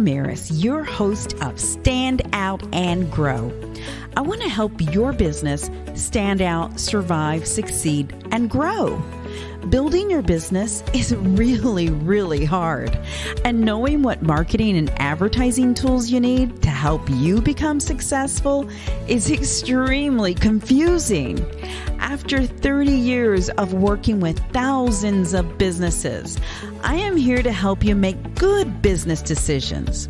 Ramirez, your host of Stand Out and Grow. I want to help your business stand out, survive, succeed, and grow. Building your business is really, really hard. And knowing what marketing and advertising tools you need to help you become successful is extremely confusing. After 30 years of working with thousands of businesses, I am here to help you make good business decisions.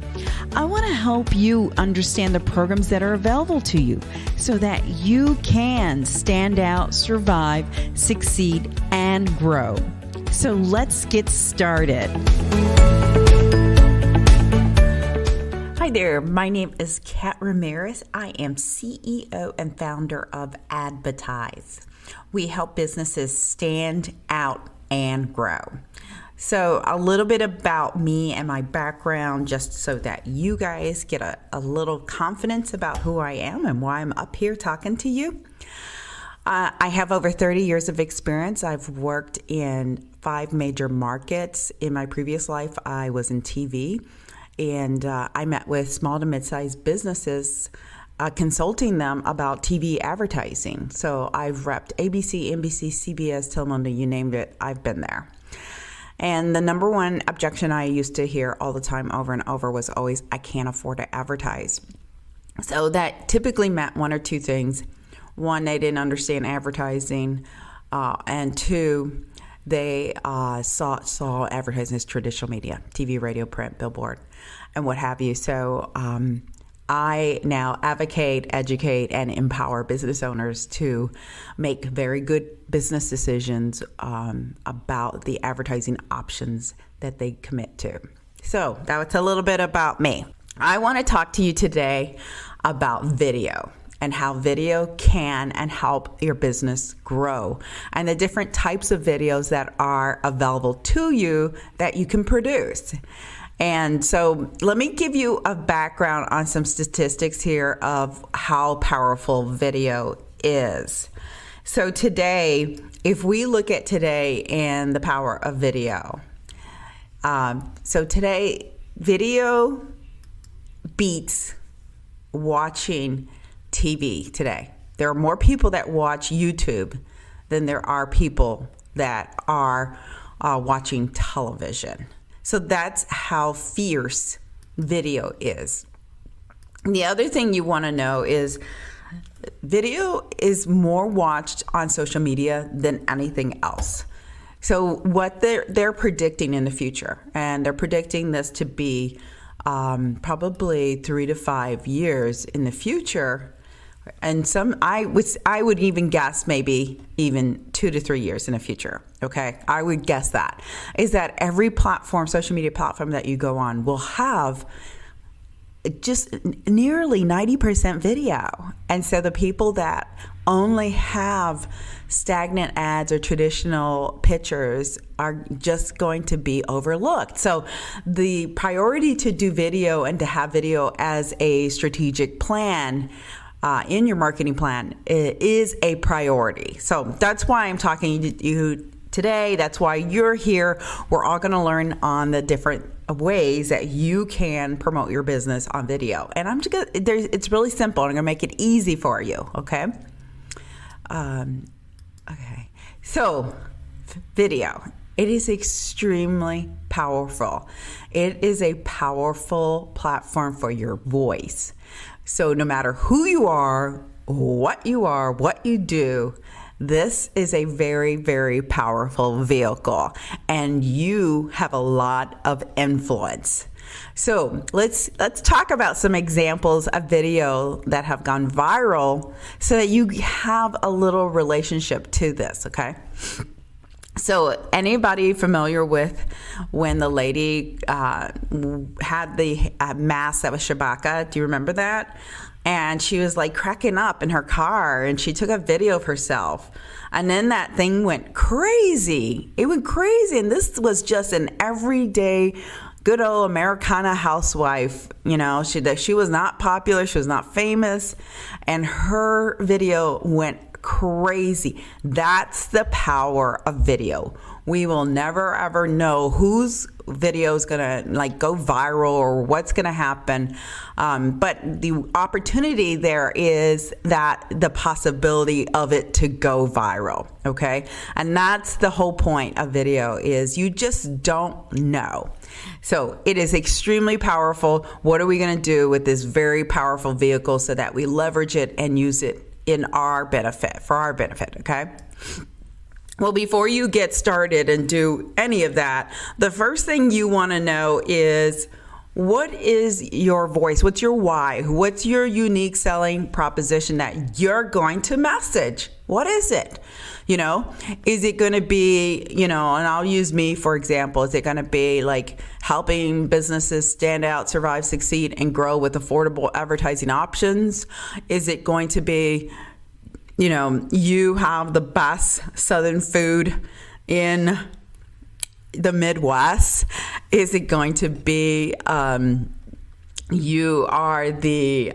I want to help you understand the programs that are available to you so that you can stand out, survive, succeed, and grow. So let's get started. Hi there, my name is Kat Ramirez. I am CEO and founder of Advertise. We help businesses stand out and grow. So a little bit about me and my background, just so that you guys get a little confidence about who I am and why I'm up here talking to you. I have over 30 years of experience. I've worked in 5 major markets. In my previous life, I was in TV, and I met with small to mid-sized businesses, consulting them about TV advertising. So I've repped ABC, NBC, CBS, Telemundo, you named it, I've been there. And the number one objection I used to hear all the time over and over was always, I can't afford to advertise. So that typically meant one or two things. One, they didn't understand advertising, and two, they saw advertising as traditional media, TV, radio, print, billboard, and what have you. So I now advocate, educate, and empower business owners to make very good business decisions about the advertising options that they commit to. So that's a little bit about me. I want to talk to you today about video and how video can and help your business grow, and the different types of videos that are available to you that you can produce. And so let me give you a background on some statistics here of how powerful video is. So today, if we look at today and the power of video, so today, video beats watching TV today. There are more people that watch YouTube than there are people that are watching television. So that's how fierce video is. The other thing you want to know is video is more watched on social media than anything else. So what they're predicting in the future, and they're predicting this to be probably 3 to 5 years in the future, and I would even guess maybe even 2 to 3 years in the future. Okay, I would guess that is that every platform, social media platform that you go on, will have just nearly 90% video. And so the people that only have stagnant ads or traditional pictures are just going to be overlooked. So the priority to do video and to have video as a strategic plan in your marketing plan is a priority. So that's why I'm talking to you today. That's why you're here. We're all going to learn on the different ways that you can promote your business on video. And it's really simple. I'm going to make it easy for you. Okay. Okay. So video. It is extremely powerful. It is a powerful platform for your voice. So no matter who you are, what you do, this is a very, very powerful vehicle, and you have a lot of influence. So let's talk about some examples of video that have gone viral so that you have a little relationship to this, okay? So anybody familiar with when the lady had the mask that was Chewbacca? Do you remember that? And she was like cracking up in her car, and she took a video of herself. And then that thing went crazy. It went crazy. And this was just an everyday, good old Americana housewife. You know, she was not popular. She was not famous. And her video went crazy. That's the power of video. We will never ever know whose video is gonna go viral or what's gonna happen. But the opportunity there is that the possibility of it to go viral. Okay. And that's the whole point of video, is you just don't know. So it is extremely powerful. What are we going to do with this very powerful vehicle so that we leverage it and use it in our benefit, for our benefit? Okay. Well, before you get started and do any of that, the first thing you want to know is, what is your voice? What's your why? What's your unique selling proposition that you're going to message? What is it? Is it going to be, and I'll use me for example, is it going to be like helping businesses stand out, survive, succeed, and grow with affordable advertising options? Is it going to be, you have the best Southern food in the Midwest? Is it going to be you are the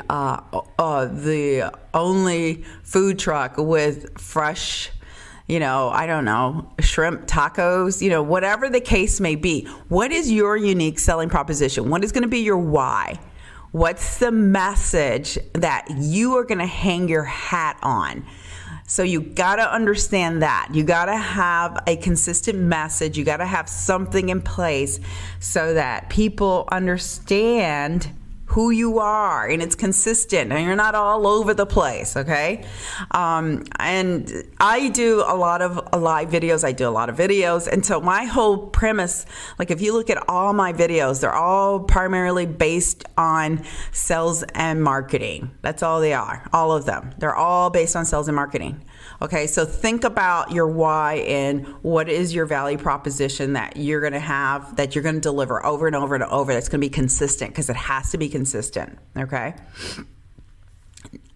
only food truck with fresh, I don't know, shrimp tacos, whatever the case may be? What is your unique selling proposition? What is going to be your why? What's the message that you are going to hang your hat on? So you got to understand that. You got to have a consistent message. You got to have something in place so that people understand who you are and it's consistent and you're not all over the place. Okay. And I do a lot of live videos. I do a lot of videos. And so my whole premise, if you look at all my videos, they're all primarily based on sales and marketing. That's all they are. All of them. They're all based on sales and marketing. Okay, so think about your why and what is your value proposition that you're going to have, that you're going to deliver over and over and over. That's going to be consistent, because it has to be consistent. Okay.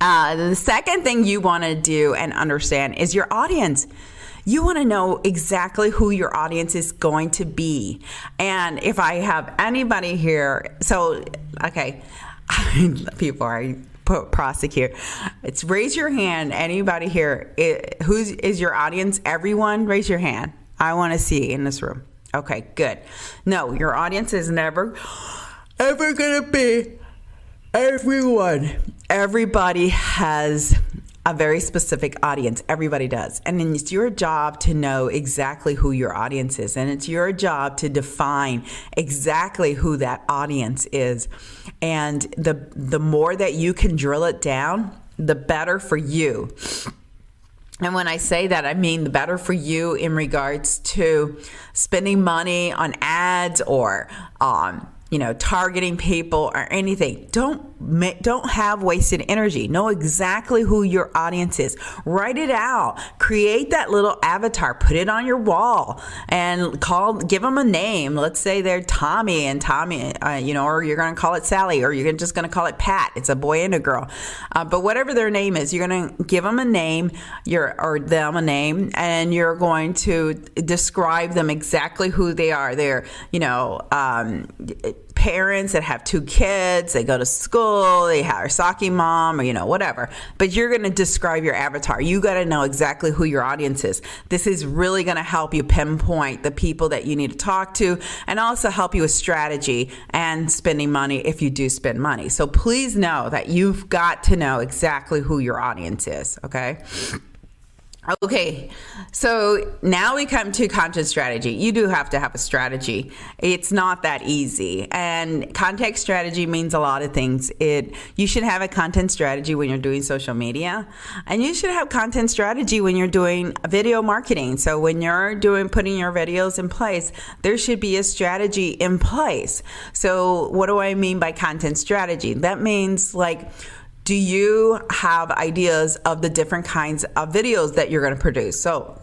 The second thing you want to do and understand is your audience. You want to know exactly who your audience is going to be. And if I have anybody here, okay, people are prosecute. It's raise your hand. Anybody here? Who's is your audience? Everyone, raise your hand. I want to see in this room. Okay, good. No, your audience is never, ever gonna be everyone. Everybody has a very specific audience. Everybody does. And then it's your job to know exactly who your audience is. And it's your job to define exactly who that audience is. And the more that you can drill it down, the better for you. And when I say that, I mean the better for you in regards to spending money on ads or targeting people or anything. Don't have wasted energy. Know exactly who your audience is. Write it out. Create that little avatar. Put it on your wall and give them a name. Let's say they're Tommy, or you're going to call it Sally, or you're just going to call it Pat. It's a boy and a girl. But whatever their name is, you're going to give them a name, or them a name, and you're going to describe them exactly who they are. They're, parents that have 2 kids, they go to school, they have a soccer mom, or whatever. But you're going to describe your avatar. You got to know exactly who your audience is. This is really going to help you pinpoint the people that you need to talk to, and also help you with strategy and spending money if you do spend money. So please know that you've got to know exactly who your audience is. Okay, so now we come to content strategy. You do have to have a strategy. It's not that easy. And content strategy means a lot of things. You should have a content strategy when you're doing social media, and you should have content strategy when you're doing video marketing. So when you're putting your videos in place, there should be a strategy in place. So what do I mean by content strategy? That means do you have ideas of the different kinds of videos that you're going to produce? So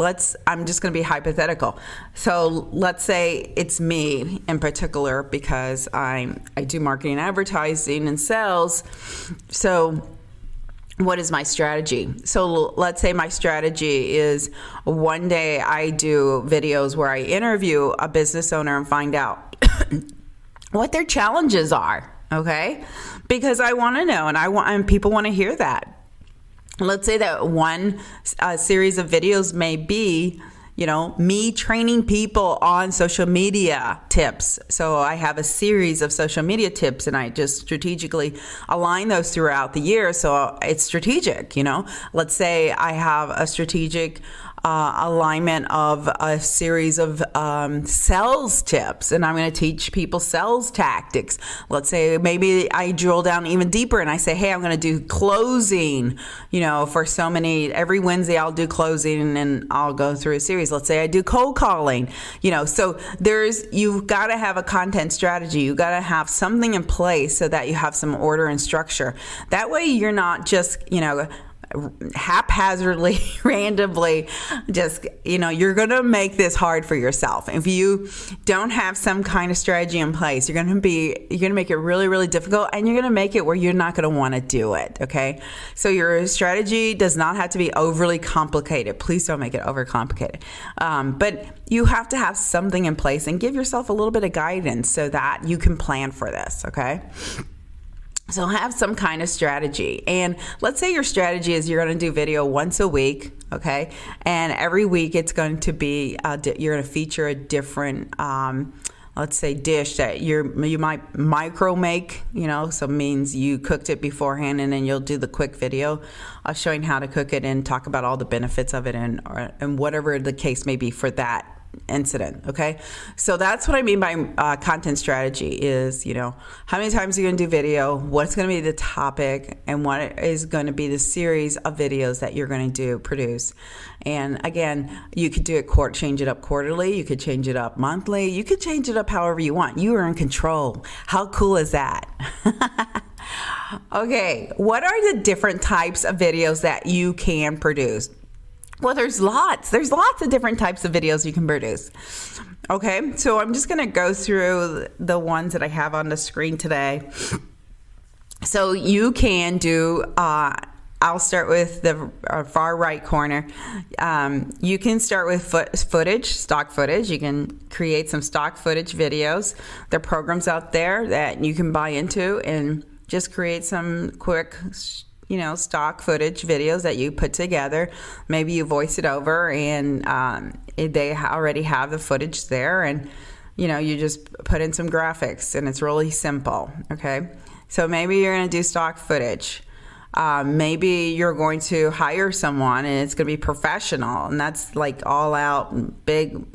I'm just going to be hypothetical. So let's say it's me in particular, because I do marketing, advertising, and sales. So what is my strategy? So let's say my strategy is one day I do videos where I interview a business owner and find out what their challenges are. Okay, because I want to know, and people want to hear that. let's say that one series of videos may be, me training people on social media tips. So I have a series of social media tips, and I just strategically align those throughout the year. So it's strategic, Let's say I have a strategic alignment of a series of sales tips, and I'm going to teach people sales tactics. Let's say maybe I drill down even deeper and I say, hey, I'm going to do closing, for so many, every Wednesday I'll do closing and I'll go through a series. Let's say I do cold calling, so you've got to have a content strategy. You've got to have something in place so that you have some order and structure. That way you're not just, haphazardly, randomly, just, you're going to make this hard for yourself. If you don't have some kind of strategy in place, you're going to make it really, really difficult, and you're going to make it where you're not going to want to do it. Okay. So your strategy does not have to be overly complicated. Please don't make it overcomplicated. But you have to have something in place and give yourself a little bit of guidance so that you can plan for this. Okay. So have some kind of strategy. And let's say your strategy is you're going to do video once a week, okay? And every week it's going to be, you're going to feature a different, let's say, dish that you might micro make, so it means you cooked it beforehand, and then you'll do the quick video showing how to cook it and talk about all the benefits of it and whatever the case may be for that incident. Okay. So that's what I mean by content strategy is, how many times are you going to do video, what's going to be the topic, and what is going to be the series of videos that you're going to produce. And again, you could change it up quarterly. You could change it up monthly. You could change it up however you want. You are in control. How cool is that? Okay. What are the different types of videos that you can produce? Well, there's lots of different types of videos you can produce. Okay, so I'm just going to go through the ones that I have on the screen today. So you can do, I'll start with the far right corner. You can start with stock footage. You can create some stock footage videos. There are programs out there that you can buy into and just create some quick stock footage videos that you put together. Maybe you voice it over, and they already have the footage there, and you just put in some graphics, and it's really simple. Okay, so maybe you're going to do stock footage. Maybe you're going to hire someone, and it's going to be professional, and that's like all out big,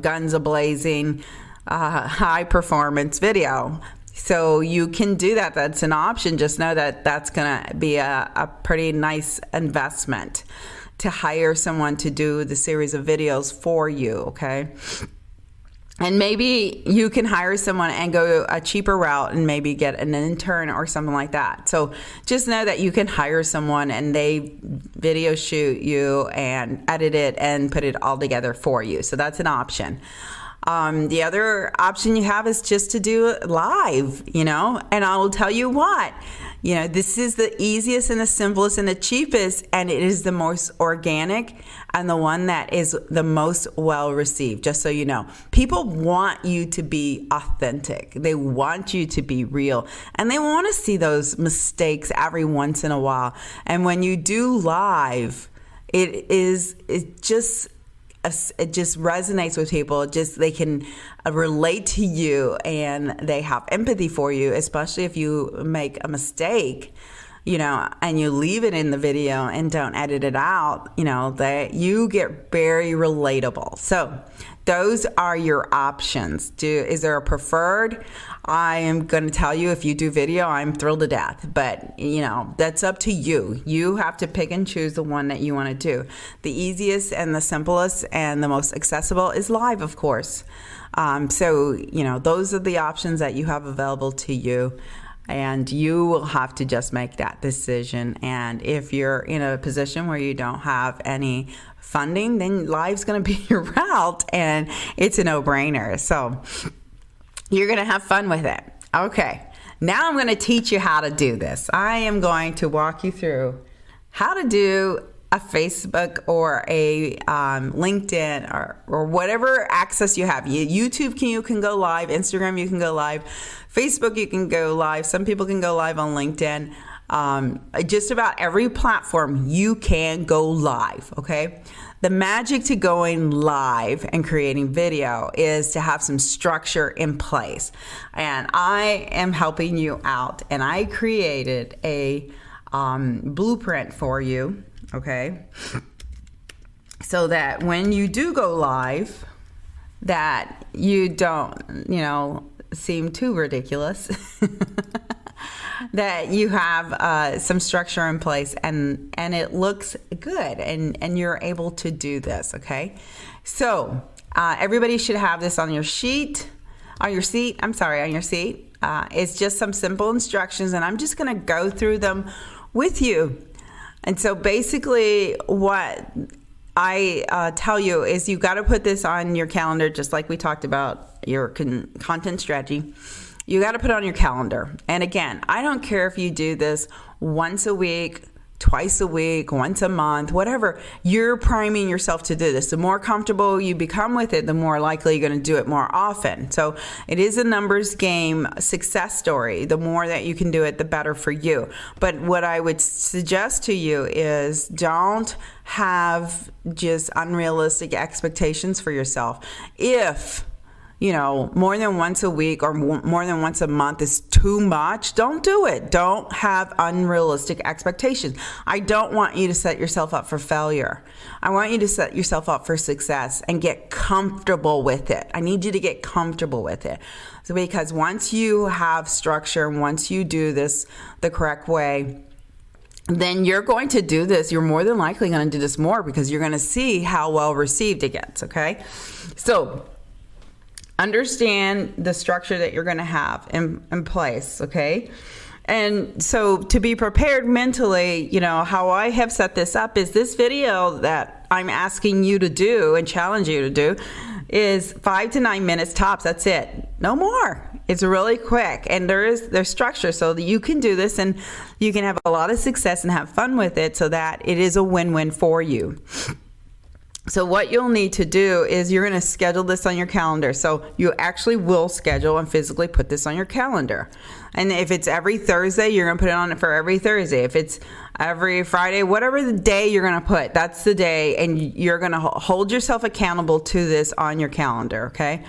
guns a-blazing, high performance video. So you can do that. That's an option. Just know that that's going to be a pretty nice investment to hire someone to do the series of videos for you, okay? And maybe you can hire someone and go a cheaper route and maybe get an intern or something like that. So just know that you can hire someone and they video shoot you and edit it and put it all together for you. So that's an option. The other option you have is just to do it live, and I will tell you what, this is the easiest and the simplest and the cheapest, and it is the most organic and the one that is the most well received, just so you know. People want you to be authentic. They want you to be real, and they want to see those mistakes every once in a while. And when you do live, it just resonates with people. They can relate to you, and they have empathy for you, especially if you make a mistake, and you leave it in the video and don't edit it out, that you get very relatable. So those are your options. Is there a preferred? I am going to tell you, if you do video, I'm thrilled to death. But, that's up to you. You have to pick and choose the one that you want to do. The easiest and the simplest and the most accessible is live, of course. So, those are the options that you have available to you. And you will have to just make that decision. And if you're in a position where you don't have any funding, then live's going to be your route, and it's a no-brainer. So you're going to have fun with it. Okay, now I'm going to teach you how to do this. I am going to walk you through how to do a Facebook or a LinkedIn or whatever access you have. YouTube you can go live, Instagram you can go live, Facebook you can go live. Some people can go live on LinkedIn. just about every platform you can go live, okay? The magic to going live and creating video is to have some structure in place. And I am helping you out, and I created a blueprint for you, okay? So that when you do go live, that you don't, seem too ridiculous. That you have some structure in place and it looks good and you're able to do this, okay? So everybody should have this on your seat. It's just some simple instructions, and I'm just going to go through them with you. And so basically what I tell you is you got to put this on your calendar, just like we talked about your content strategy. You got to put it on your calendar. And again, I don't care if you do this once a week, twice a week, once a month, whatever. You're priming yourself to do this. The more comfortable you become with it, the more likely you're going to do it more often. So it is a numbers game success story. The more that you can do it, the better for you. But what I would suggest to you is don't have just unrealistic expectations for yourself. If more than once a week or more than once a month is too much, don't do it. Don't have unrealistic expectations. I don't want you to set yourself up for failure. I want you to set yourself up for success and get comfortable with it. I need you to get comfortable with it. So because once you have structure and once you do this the correct way, then you're going to do this. You're more than likely going to do this more because you're going to see how well received it gets, okay? So understand the structure that you're going to have in place, okay? And so to be prepared mentally, how I have set this up is this video that I'm asking you to do and challenge you to do is 5 to 9 minutes tops. That's it. No more. It's really quick, and there's structure so that you can do this and you can have a lot of success and have fun with it so that it is a win-win for you. So what you'll need to do is you're going to schedule this on your calendar. So you actually will schedule and physically put this on your calendar. And if it's every Thursday, you're going to put it on for every Thursday. If it's every Friday, whatever the day you're going to put, that's the day. And you're going to hold yourself accountable to this on your calendar, okay?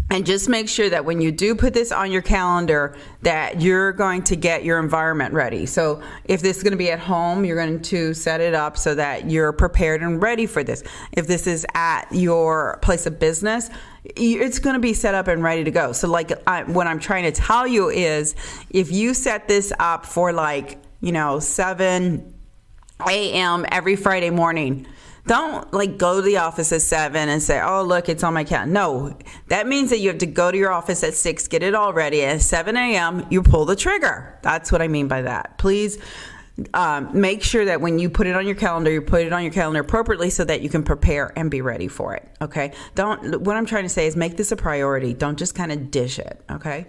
And just make sure that when you do put this on your calendar that you're going to get your environment ready. So if this is going to be at home, you're going to set it up so that you're prepared and ready for this. If this is at your place of business, it's going to be set up and ready to go. So what I'm trying to tell you is if you set this up for 7 a.m. every Friday morning, don't go to the office at 7 and say, oh, look, it's on my calendar. No, that means that you have to go to your office at 6, get it all ready. At 7 a.m., you pull the trigger. That's what I mean by that. Please make sure that when you put it on your calendar, you put it on your calendar appropriately so that you can prepare and be ready for it, okay? What I'm trying to say is make this a priority. Don't just kind of dish it, okay?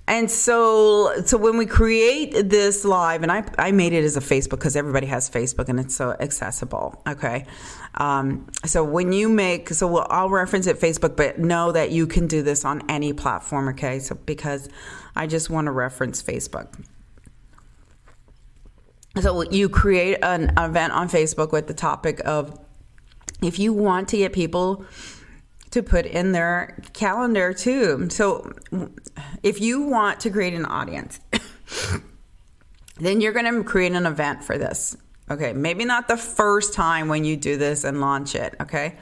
And so when we create this live, and I made it as a Facebook because everybody has Facebook and it's so accessible, okay? So when you I'll reference it Facebook, but know that you can do this on any platform, okay? So because I just want to reference Facebook. So you create an event on Facebook with the topic of, if you want to get people to put in their calendar too. So if you want to create an audience, then you're going to create an event for this. Okay. Maybe not the first time when you do this and launch it. Okay.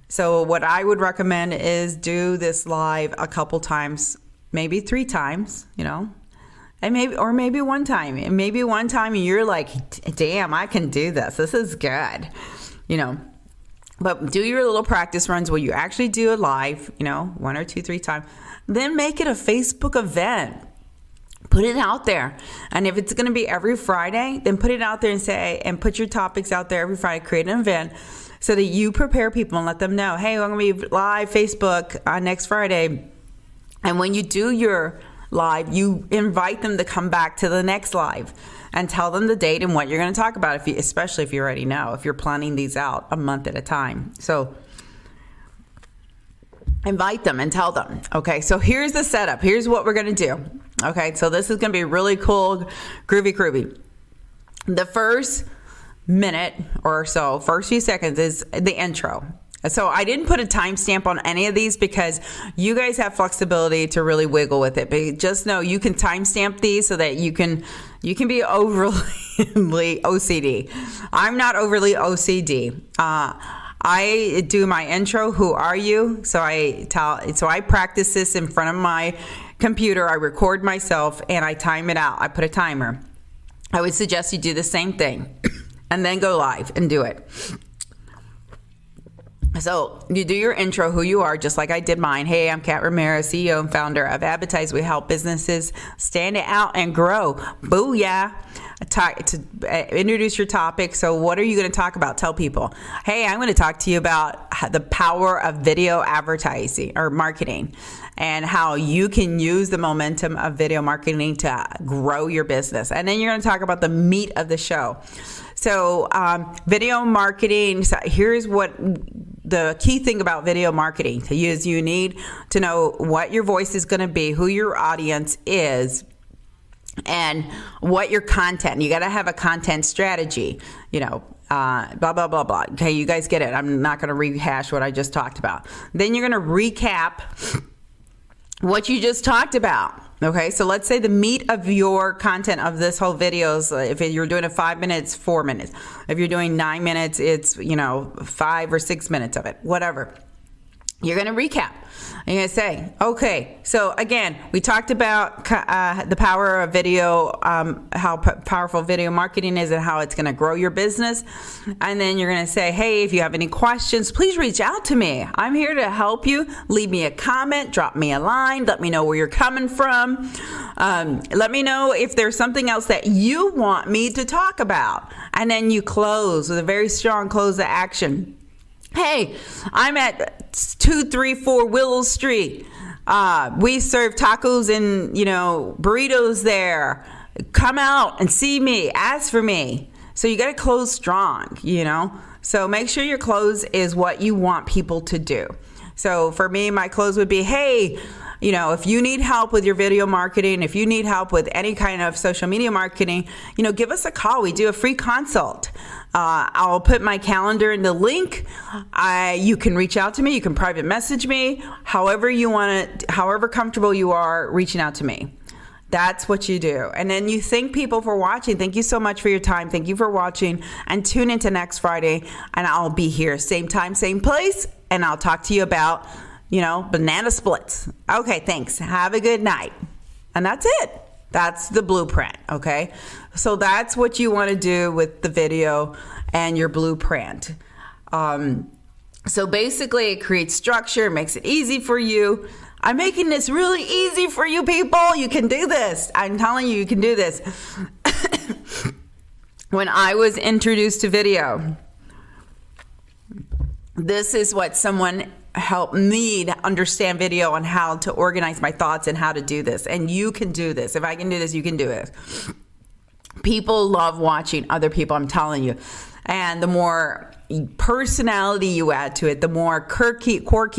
So what I would recommend is do this live a couple times, maybe 3 times, and maybe one time. And maybe one time you're like, damn, I can do this. This is good. But do your little practice runs where you actually do it live, 1 or 2, 3 times. Then make it a Facebook event. Put it out there. And if it's going to be every Friday, then put it out there and put your topics out there every Friday. Create an event so that you prepare people and let them know, hey, I'm going to be live Facebook on next Friday. And when you do your live, you invite them to come back to the next live and tell them the date and what you're going to talk about, especially if you already know, if you're planning these out a month at a time. So invite them and tell them. Okay, so here's the setup. Here's what we're going to do. Okay, so this is going to be really cool, groovy. The first minute or so, first few seconds is the intro. So I didn't put a timestamp on any of these because you guys have flexibility to really wiggle with it. But just know you can timestamp these so that you can be overly OCD. I'm not overly OCD. I do my intro. Who are you? So I practice this in front of my computer. I record myself and I time it out. I put a timer. I would suggest you do the same thing and then go live and do it. So you do your intro, who you are, just like I did mine. Hey, I'm Kat Ramirez, CEO and founder of Adbatize. We help businesses stand out and grow. Booyah. To introduce your topic. So what are you going to talk about? Tell people, hey, I'm going to talk to you about the power of video advertising or marketing and how you can use the momentum of video marketing to grow your business. And then you're going to talk about the meat of the show. So video marketing, so here's what the key thing about video marketing is: you need to know what your voice is going to be, who your audience is, and what your content. You got to have a content strategy, blah, blah, blah, blah. Okay, you guys get it. I'm not going to rehash what I just talked about. Then you're going to recap what you just talked about. Okay, so let's say the meat of your content of this whole video is, if you're doing it 5 minutes, 4 minutes. If you're doing 9 minutes, it's, 5 or 6 minutes of it, whatever. You're going to recap. You're going to say, okay, so again, we talked about the power of video, how powerful video marketing is and how it's going to grow your business. And then you're going to say, hey, if you have any questions, please reach out to me. I'm here to help you. Leave me a comment, drop me a line, let me know where you're coming from. Let me know if there's something else that you want me to talk about. And then you close with a very strong close to action. Hey, I'm at 234 Willow Street. We serve tacos and, burritos there. Come out and see me. Ask for me. So you got to close strong, So make sure your close is what you want people to do. So for me, my close would be, hey, if you need help with your video marketing, if you need help with any kind of social media marketing, give us a call. We do a free consult. I'll put my calendar in the link. You can reach out to me. You can private message me, however you want to, however comfortable you are reaching out to me. That's what you do. And then you thank people for watching. Thank you so much for your time. Thank you for watching. And tune into next Friday. And I'll be here, same time, same place. And I'll talk to you about, banana splits. Okay, thanks. Have a good night. And that's it. That's the blueprint, okay? So that's what you want to do with the video and your blueprint. So basically, it creates structure, makes it easy for you. I'm making this really easy for you people. You can do this. I'm telling you, you can do this. When I was introduced to video, this is what someone helped me to understand video and how to organize my thoughts and how to do this. And you can do this. If I can do this, you can do it. People love watching other people, I'm telling you. And the more personality you add to it, the more quirky,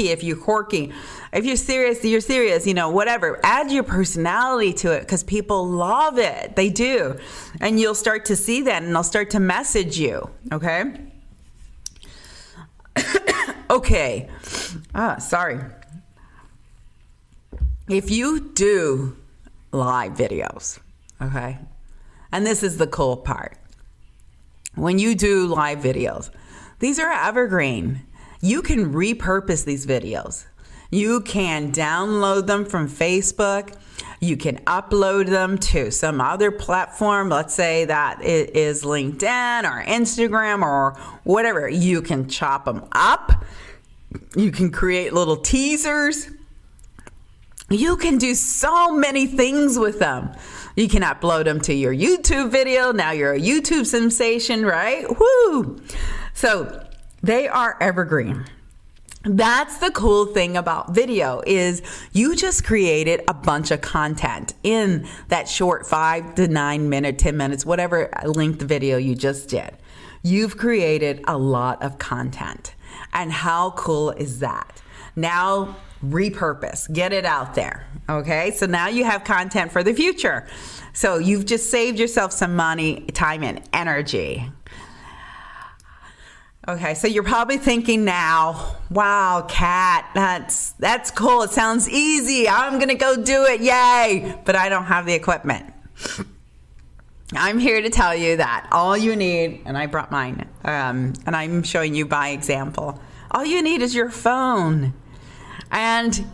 if you're quirky. If you're serious, you're serious, whatever. Add your personality to it because people love it. They do. And you'll start to see that and they'll start to message you, okay? Okay. Sorry. If you do live videos, okay, and this is the cool part. When you do live videos, these are evergreen. You can repurpose these videos. You can download them from Facebook. You can upload them to some other platform. Let's say that it is LinkedIn or Instagram or whatever. You can chop them up. You can create little teasers. You can do so many things with them. You can upload them to your YouTube video. Now you're a YouTube sensation, right? Woo! So they are evergreen. That's the cool thing about video is you just created a bunch of content in that short 5 to 9 minute, 10 minutes, whatever length video you just did. You've created a lot of content. And how cool is that? Now repurpose, get it out there. Okay, so now you have content for the future. So you've just saved yourself some money, time, and energy. Okay, so you're probably thinking now, wow, Kat, that's cool. It sounds easy. I'm going to go do it. Yay. But I don't have the equipment. I'm here to tell you that all you need, and I brought mine, and I'm showing you by example, all you need is your phone. And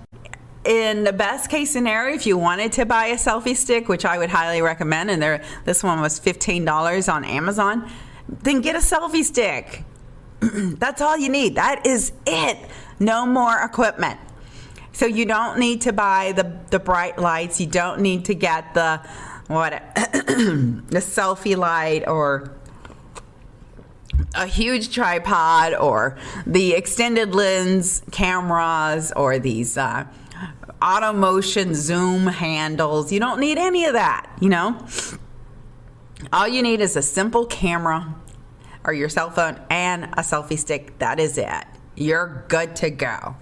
in the best case scenario, if you wanted to buy a selfie stick, which I would highly recommend, and this one was $15 on Amazon, then get a selfie stick. That's all you need. That is it. No more equipment. So you don't need to buy the bright lights. You don't need to get the selfie light or a huge tripod or the extended lens cameras or these auto motion zoom handles. You don't need any of that, All you need is a simple camera or your cell phone and a selfie stick. That is it. You're good to go.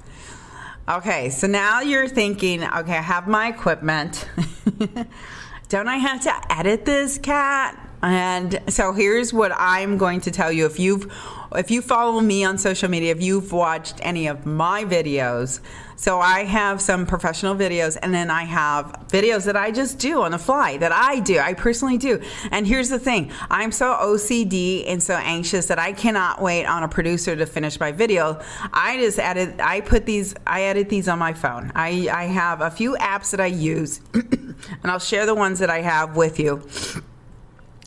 Okay, so now you're thinking, okay, I have my equipment. Don't I have to edit this, Kat? And so here's what I'm going to tell you. If you follow me on social media, if you've watched any of my videos, so I have some professional videos, and then I have videos that I just do on the fly, that I personally do. And here's the thing, I'm so OCD and so anxious that I cannot wait on a producer to finish my video. I edit these on my phone. I have a few apps that I use, and I'll share the ones that I have with you.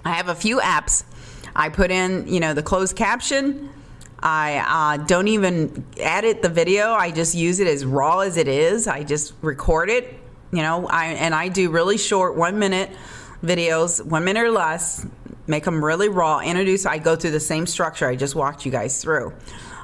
I have a few apps. I put in, the closed caption. I don't even edit the video. I just use it as raw as it is. I just record it, I do really short 1 minute videos, 1 minute or less, make them really raw, I go through the same structure I just walked you guys through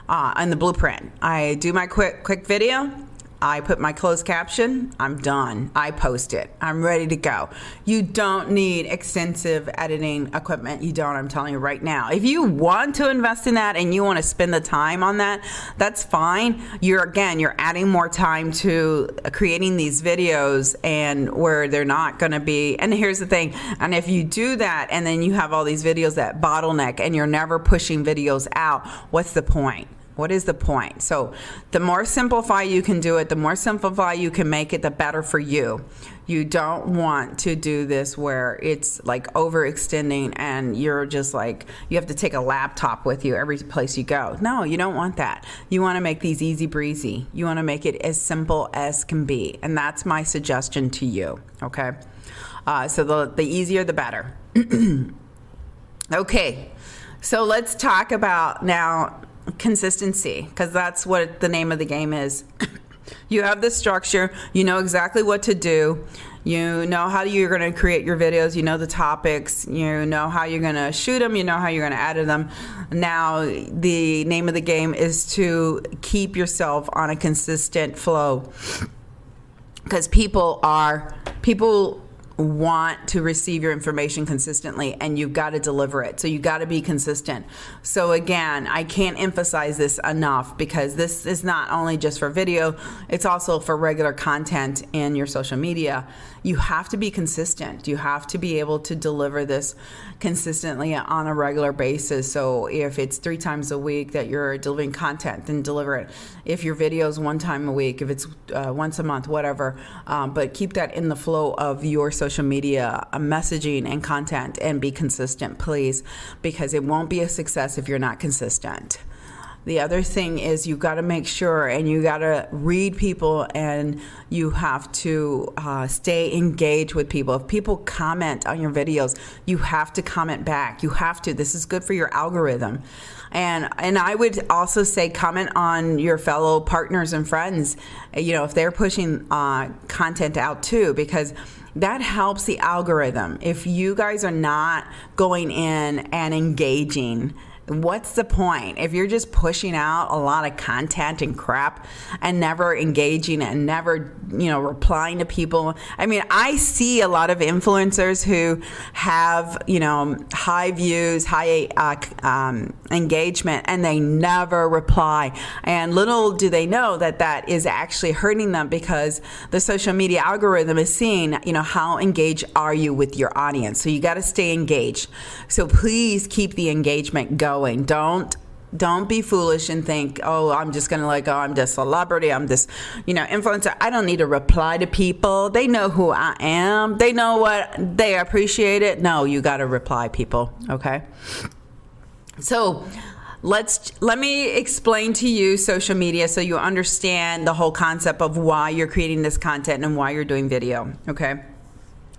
on the blueprint. I do my quick video. I put my closed caption, I'm done. I post it. I'm ready to go. You don't need extensive editing equipment. You don't, I'm telling you right now. If you want to invest in that and you want to spend the time on that, that's fine. You're adding more time to creating these videos and where they're not going to be. And here's the thing. And if you do that and then you have all these videos that bottleneck and you're never pushing videos out, what's the point? What is the point? So the more simplify you can do it, the more simplify you can make it, the better for you. You don't want to do this where it's like overextending and you're just like, you have to take a laptop with you every place you go. No, you don't want that. You want to make these easy breezy. You want to make it as simple as can be. And that's my suggestion to you. Okay. So the easier, the better. Okay. So let's talk about now consistency, because that's what the name of the game is. You have the structure, you know exactly what to do, you know how you're going to create your videos, you know the topics, you know how you're going to shoot them, you know how you're going to edit them. Now the name of the game is to keep yourself on a consistent flow, because people want to receive your information consistently, and you've got to deliver it. So you got to be consistent. So again, I can't emphasize this enough, because this is not only just for video, it's also for regular content in your social media. You have to be consistent. You have to be able to deliver this consistently on a regular basis. So if it's 3 times a week that you're delivering content, then deliver it. If your video is 1 time a week, if it's once a month, whatever, but keep that in the flow of your social media messaging and content, and be consistent, please, because it won't be a success if you're not consistent. The other thing is you got to make sure, and you got to read people, and you have to stay engaged with people. If people comment on your videos, you have to comment back. You have to. This is good for your algorithm. And I would also say comment on your fellow partners and friends, if they're pushing content out too, because that helps the algorithm. If you guys are not going in and engaging What's the point if you're just pushing out a lot of content and crap and never engaging and never, replying to people? I mean, I see a lot of influencers who have, high views, high engagement, and they never reply. And little do they know that is actually hurting them, because the social media algorithm is seeing, how engaged are you with your audience. So you got to stay engaged. So please keep the engagement going. Don't be foolish and think, oh, I'm just going to I'm this celebrity, I'm this, influencer. I don't need to reply to people. They know who I am. They know what, they appreciate it. No, you got to reply, people. Okay. So let me explain to you social media so you understand the whole concept of why you're creating this content and why you're doing video. Okay.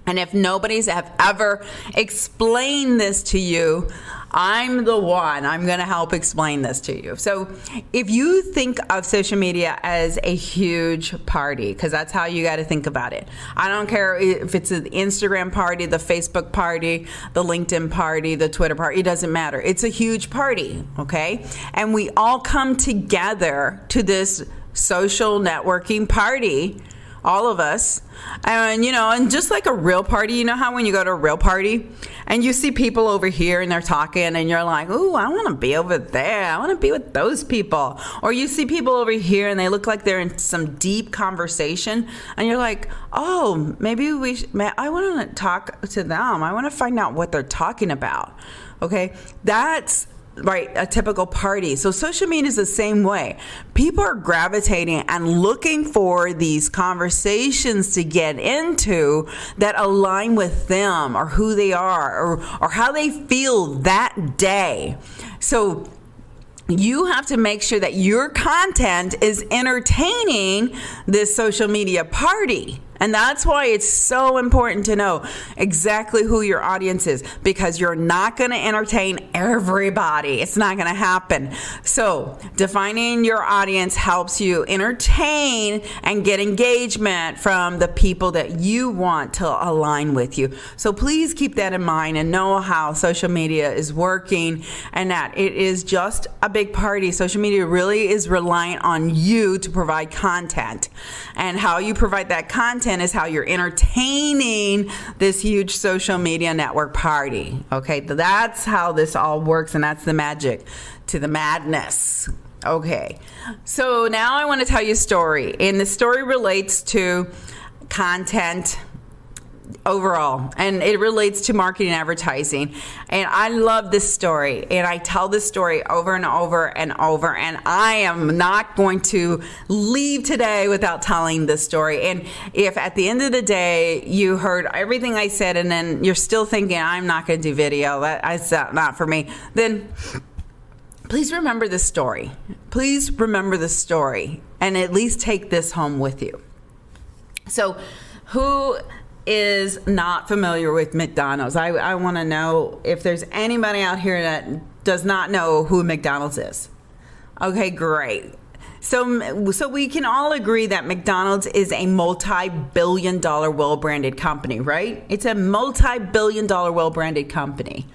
And if nobody's have ever explained this to you, I'm the one. I'm going to help explain this to you. So if you think of social media as a huge party, because that's how you got to think about it. I don't care if it's the Instagram party, the Facebook party, the LinkedIn party, the Twitter party. It doesn't matter. It's a huge party, okay? And we all come together to this social networking party, all of us. And, and just like a real party, how when you go to a real party and you see people over here and they're talking and you're like, ooh, I want to be over there. I want to be with those people. Or you see people over here and they look like they're in some deep conversation and you're like, oh, maybe I want to talk to them. I want to find out what they're talking about. Okay. That's right, a typical party. So social media is the same way. People are gravitating and looking for these conversations to get into that align with them or who they are or how they feel that day. So you have to make sure that your content is entertaining this social media party. And that's why it's so important to know exactly who your audience is, because you're not going to entertain everybody. It's not going to happen. So defining your audience helps you entertain and get engagement from the people that you want to align with you. So please keep that in mind and know how social media is working and that it is just a big party. Social media really is reliant on you to provide content, and how you provide that content is how you're entertaining this huge social media network party. Okay, that's how this all works, and that's the magic to the madness. Okay, so now I want to tell you a story, and the story relates to content overall, and it relates to marketing and advertising. And I love this story, and I tell this story over and over and over, and I am not going to leave today without telling this story. And if at the end of the day you heard everything I said and then you're still thinking I'm not going to do video, that's not for me, then please remember this story. Please remember this story and at least take this home with you. So who is not familiar with McDonald's? I want to know if there's anybody out here that does not know who McDonald's is. Okay, great. So we can all agree that McDonald's is a multi-billion-dollar well-branded company, right? It's a multi-billion-dollar well-branded company.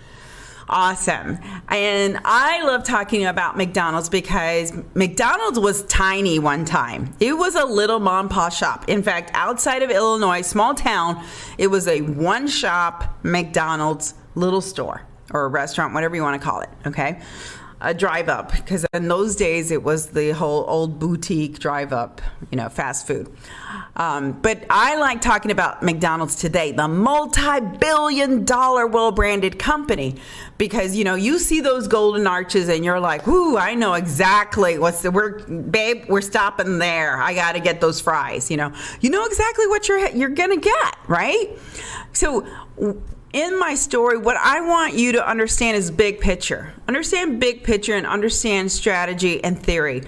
Awesome. And I love talking about McDonald's because McDonald's was tiny one time. It was a little mom and pop shop. In fact, outside of Illinois, small town, it was a one shop McDonald's little store or a restaurant, whatever you want to call it. Okay. A drive up, because in those days it was the whole old boutique drive up, fast food. But I like talking about McDonald's today, the multi-billion-dollar well-branded company, because you see those golden arches and you're like, "Ooh, I know exactly we're stopping there. I got to get those fries." You know exactly what you're gonna get, right? So in my story, what I want you to understand is big picture. Understand big picture and understand strategy and theory.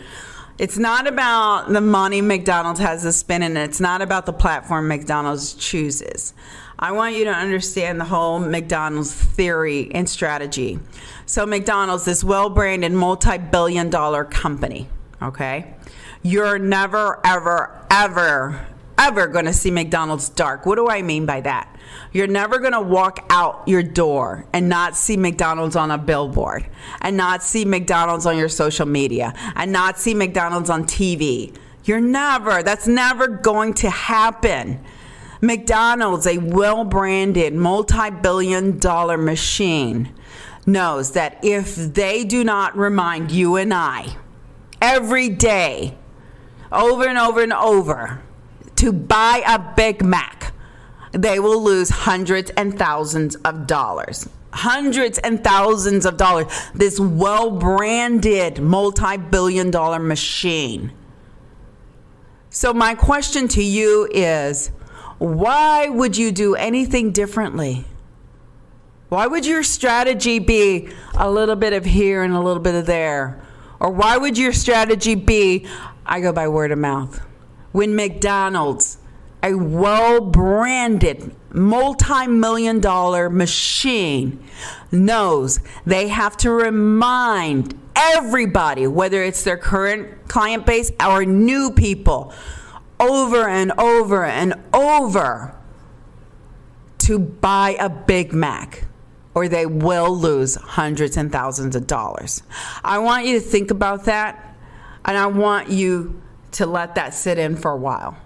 It's not about the money McDonald's has to spend, and it's not about the platform McDonald's chooses. I want you to understand the whole McDonald's theory and strategy. So McDonald's, this well-branded multi-billion-dollar company, okay? You're never, ever, ever ever going to see McDonald's dark. What do I mean by that? You're never going to walk out your door and not see McDonald's on a billboard, and not see McDonald's on your social media, and not see McDonald's on TV. That's never going to happen. McDonald's, a well-branded, multi-billion-dollar machine, knows that if they do not remind you and I every day, over and over and over, to buy a Big Mac, they will lose hundreds and thousands of dollars. Hundreds and thousands of dollars. This well-branded, multi-billion-dollar machine. So my question to you is, why would you do anything differently? Why would your strategy be a little bit of here and a little bit of there? Or why would your strategy be, I go by word of mouth? When McDonald's, a well-branded, multi-million-dollar machine, knows they have to remind everybody, whether it's their current client base or new people, over and over and over, to buy a Big Mac, or they will lose hundreds and thousands of dollars. I want you to think about that, and I want you to let that sit in for a while.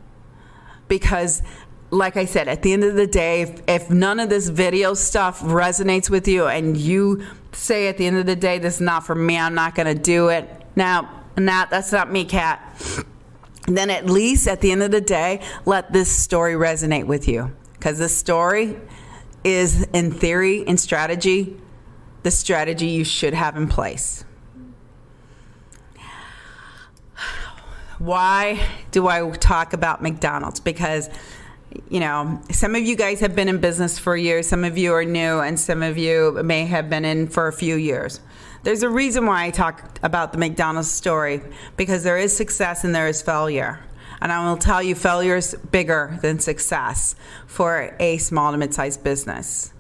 Because, like I said, at the end of the day, if none of this video stuff resonates with you, and you say at the end of the day, this is not for me, I'm not going to do it. Now, that's not me, Kat. Then at least at the end of the day, let this story resonate with you. Because this story is, in theory, in strategy, the strategy you should have in place. Why do I talk about McDonald's? Because, some of you guys have been in business for years, some of you are new, and some of you may have been in for a few years. There's a reason why I talk about the McDonald's story, because there is success and there is failure. And I will tell you, failure is bigger than success for a small to mid-sized business.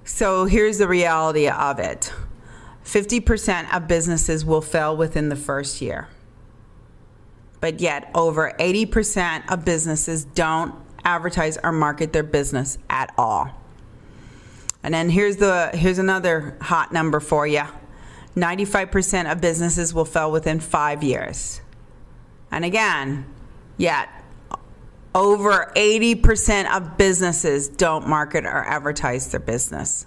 So here's the reality of it. 50% of businesses will fail within the first year. But yet over 80% of businesses don't advertise or market their business at all. And then here's another hot number for you. 95% of businesses will fail within 5 years. And again, yet over 80% of businesses don't market or advertise their business.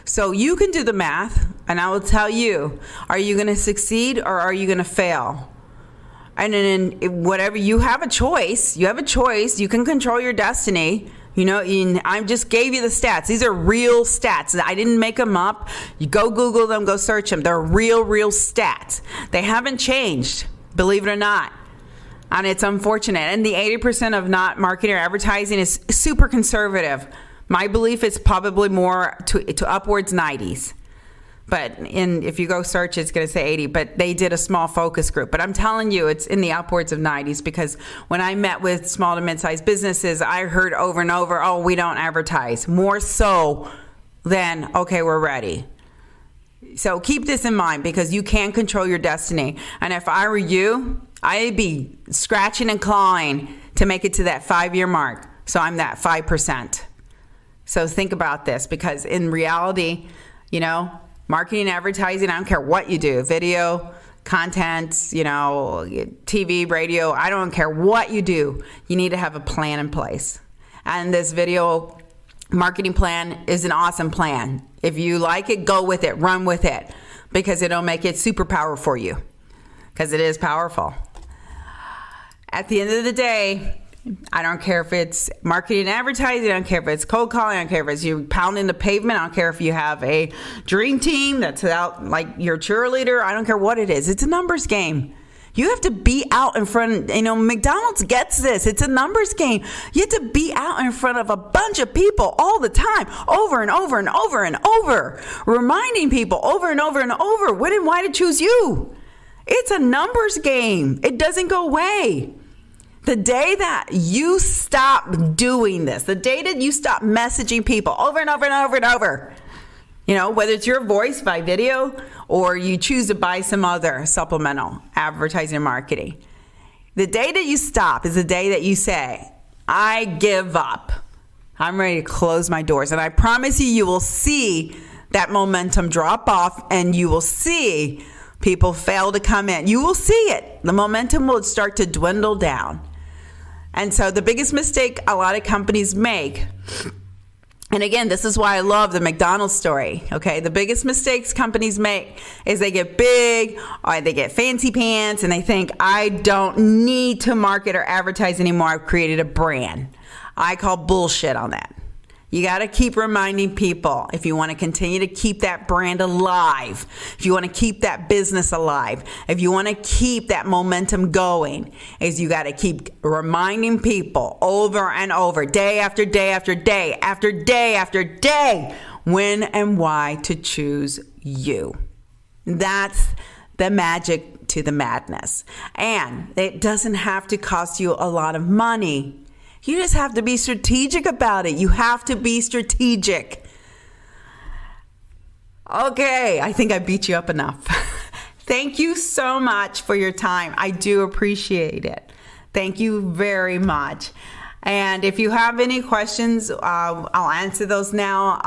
So you can do the math, and I will tell you, are you going to succeed or are you going to fail? And then whatever, you have a choice. You can control your destiny. I just gave you the stats. These are real stats. I didn't make them up. You go Google them, go search them. They're real stats. They haven't changed, believe it or not. And it's unfortunate. And the 80% of not marketing or advertising is super conservative. My belief is probably more to upwards 90s. But if you go search, it's going to say 80. But they did a small focus group. But I'm telling you, it's in the upwards of 90s, because when I met with small to mid-sized businesses, I heard over and over, oh, we don't advertise. More so than, okay, we're ready. So keep this in mind, because you can control your destiny. And if I were you, I'd be scratching and clawing to make it to that 5-year mark. So I'm that 5%. So think about this, because in reality, marketing and advertising, I don't care what you do, video, content, TV, radio, I don't care what you do. You need to have a plan in place. And this video marketing plan is an awesome plan. If you like it, go with it, run with it, because it'll make it superpower for you, because it is powerful. At the end of the day, I don't care if it's marketing and advertising. I don't care if it's cold calling. I don't care if it's you pounding the pavement. I don't care if you have a dream team that's out like your cheerleader. I don't care what it is. It's a numbers game. You have to be out in front. McDonald's gets this. It's a numbers game. You have to be out in front of a bunch of people all the time, over and over and over and over, reminding people over and over and over when and why to choose you. It's a numbers game. It doesn't go away. The day that you stop doing this, the day that you stop messaging people over and over and over and over, whether it's your voice by video or you choose to buy some other supplemental advertising and marketing, the day that you stop is the day that you say, I give up. I'm ready to close my doors. And I promise you, you will see that momentum drop off, and you will see people fail to come in. You will see it. The momentum will start to dwindle down. And so the biggest mistake a lot of companies make, and again, this is why I love the McDonald's story, okay? The biggest mistakes companies make is they get big or they get fancy pants and they think, I don't need to market or advertise anymore. I've created a brand. I call bullshit on that. You got to keep reminding people, if you want to continue to keep that brand alive, if you want to keep that business alive, if you want to keep that momentum going, is you got to keep reminding people over and over, day after day after day after day after day, when and why to choose you. That's the magic to the madness. And it doesn't have to cost you a lot of money. You just have to be strategic about it. You have to be strategic. Okay, I think I beat you up enough. Thank you so much for your time. I do appreciate it. Thank you very much. And if you have any questions, I'll answer those now.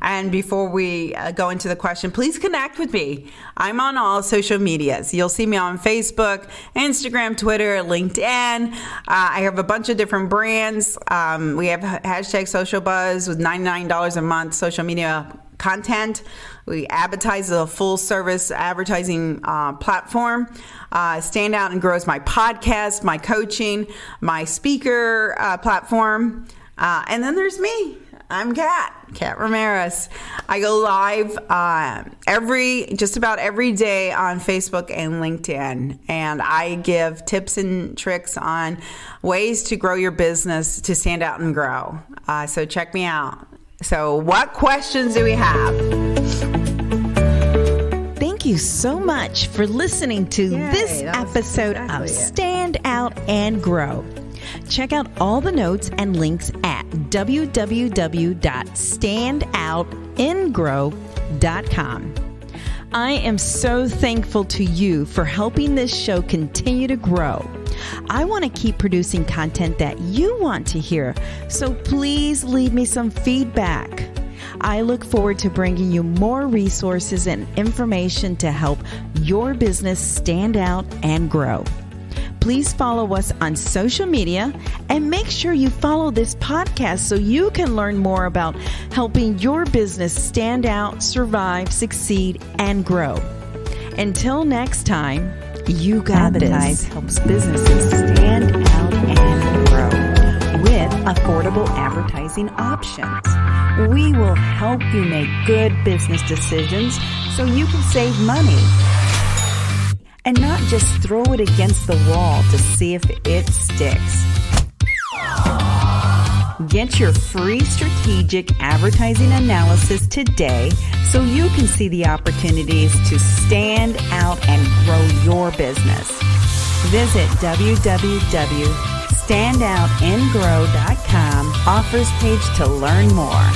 And before we go into the question, please connect with me. I'm on all social medias. You'll see me on Facebook, Instagram, Twitter, LinkedIn. I have a bunch of different brands. We have hashtag Social Buzz with $99 a month social media content. We advertise a full service advertising platform. Stand Out and Grow is my podcast, my coaching, my speaker platform. And then there's me. I'm Kat Ramirez. I go live just about every day on Facebook and LinkedIn. And I give tips and tricks on ways to grow your business to stand out and grow. So check me out. So what questions do we have? Thank you so much for listening to this episode of Stand Out and Grow. Check out all the notes and links at www.standoutandgrow.com. I am so thankful to you for helping this show continue to grow. I want to keep producing content that you want to hear, so please leave me some feedback. I look forward to bringing you more resources and information to help your business stand out and grow. Please follow us on social media and make sure you follow this podcast so you can learn more about helping your business stand out, survive, succeed, and grow. Until next time, you got Advertise this. helps businesses stand out and grow with affordable advertising options. We will help you make good business decisions so you can save money and not just throw it against the wall to see if it sticks. Get your free strategic advertising analysis today so you can see the opportunities to stand out and grow your business. Visit www.standoutandgrow.com offers page to learn more.